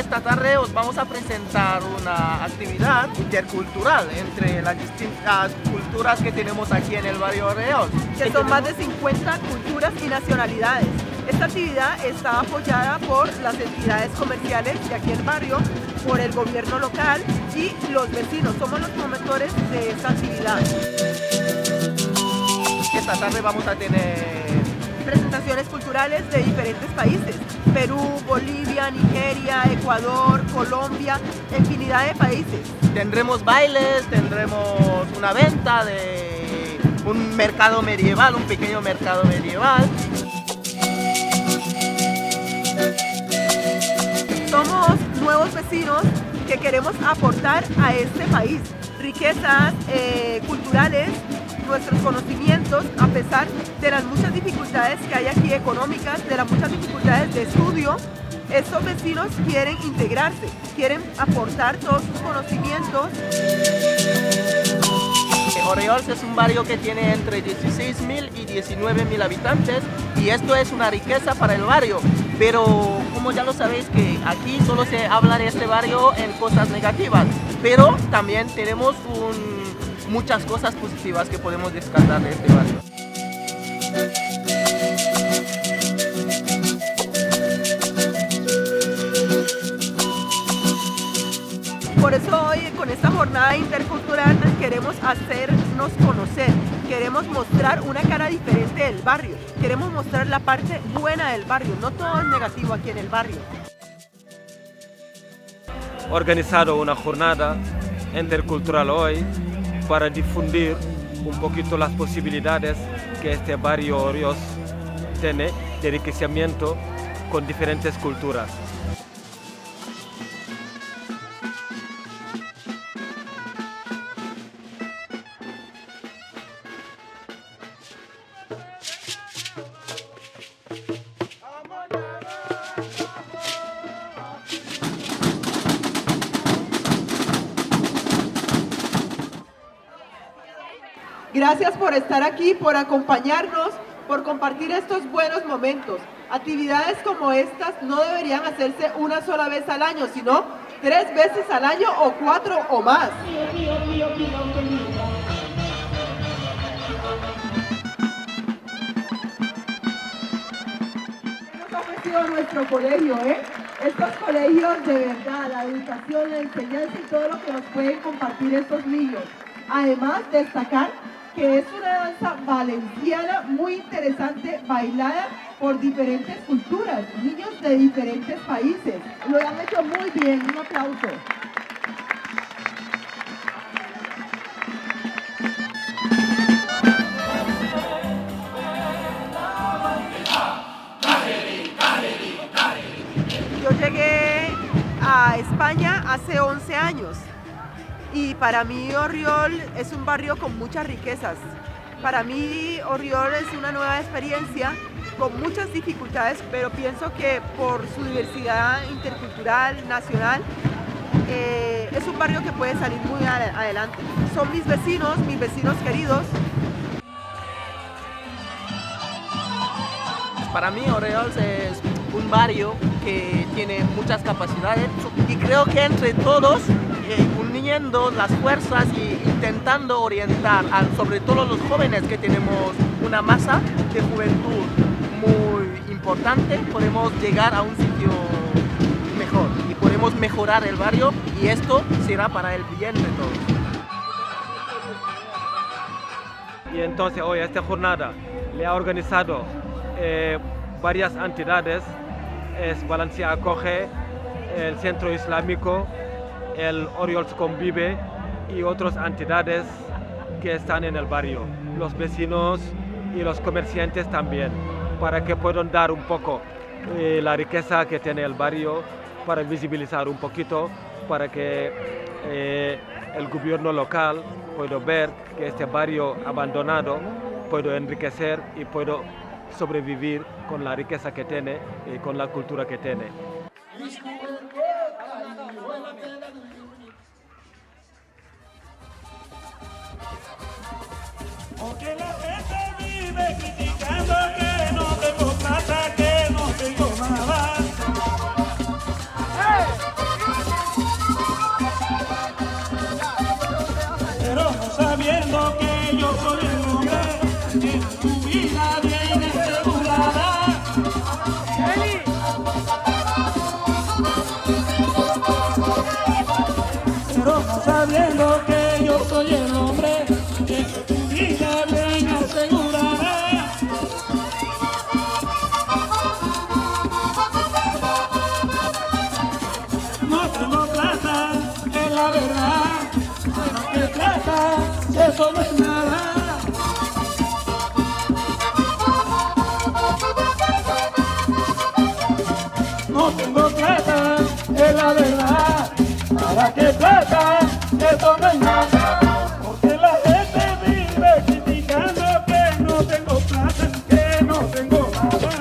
esta tarde os vamos a presentar una actividad intercultural entre las distintas culturas que tenemos aquí en el barrio Orriols. Que son más de 50 culturas y nacionalidades. Esta actividad está apoyada por las entidades comerciales de aquí el barrio, por el gobierno local y los vecinos. Somos los promotores de esta actividad. Esta tarde vamos a tener presentaciones culturales de diferentes países: Perú, Bolivia, Nigeria, Ecuador, Colombia, infinidad de países. Tendremos bailes, tendremos una venta de un mercado medieval, un pequeño mercado medieval. Somos nuevos vecinos que queremos aportar a este país riquezas culturales, nuestros conocimientos, a pesar de las muchas dificultades que hay aquí económicas, de las muchas dificultades de estudio. Estos vecinos quieren integrarse, quieren aportar todos sus conocimientos. Orriols es un barrio que tiene entre 16.000 y 19.000 habitantes y esto es una riqueza para el barrio, pero como ya lo sabéis que aquí solo se habla de este barrio en cosas negativas, pero también tenemos muchas cosas positivas que podemos rescatar de este barrio. Por eso hoy con esta jornada intercultural queremos hacernos conocer, queremos mostrar una cara diferente del barrio, queremos mostrar la parte buena del barrio, no todo es negativo aquí en el barrio. Organizado una jornada intercultural hoy para difundir un poquito las posibilidades que este barrio Orriols tiene de enriquecimiento con diferentes culturas. Gracias por estar aquí, por acompañarnos, por compartir estos buenos momentos. Actividades como estas no deberían hacerse una sola vez al año, sino 3 veces al año o 4 o más. Nos ha ofrecido nuestro colegio, Estos colegios, de verdad, la educación, la enseñanza y todo lo que nos pueden compartir estos niños. Además, destacar que es una danza valenciana muy interesante, bailada por diferentes culturas, niños de diferentes países. Lo han hecho muy bien, un aplauso. Yo llegué a España hace 11 años. Y para mí Orriols es un barrio con muchas riquezas. Para mí Orriols es una nueva experiencia con muchas dificultades, pero pienso que por su diversidad intercultural, nacional, es un barrio que puede salir muy adelante. Son mis vecinos queridos. Para mí Orriols es un barrio que tiene muchas capacidades y creo que entre todos uniendo las fuerzas y intentando orientar sobre todo los jóvenes que tenemos una masa de juventud muy importante, podemos llegar a un sitio mejor y podemos mejorar el barrio y esto será para el bien de todos. Y entonces hoy esta jornada le ha organizado varias entidades. Valencia acoge, el Centro Islámico, el Orriols Convive y otras entidades que están en el barrio, los vecinos y los comerciantes también, para que puedan dar un poco la riqueza que tiene el barrio, para visibilizar un poquito, para que el gobierno local pueda ver que este barrio abandonado puede enriquecer y puede sobrevivir con la riqueza que tiene y con la cultura que tiene. Porque la gente vive criticando que no tengo plata, que no tengo nada. ¡Hey! diciendo que yo soy el hombre que tu vida bien asegurará. No tengo plata, es la verdad, pero que plata, eso no es nada. No tengo plata, es la verdad, para que plata, eso no es nada. Porque la gente vive criticando que no tengo plata, que no tengo nada.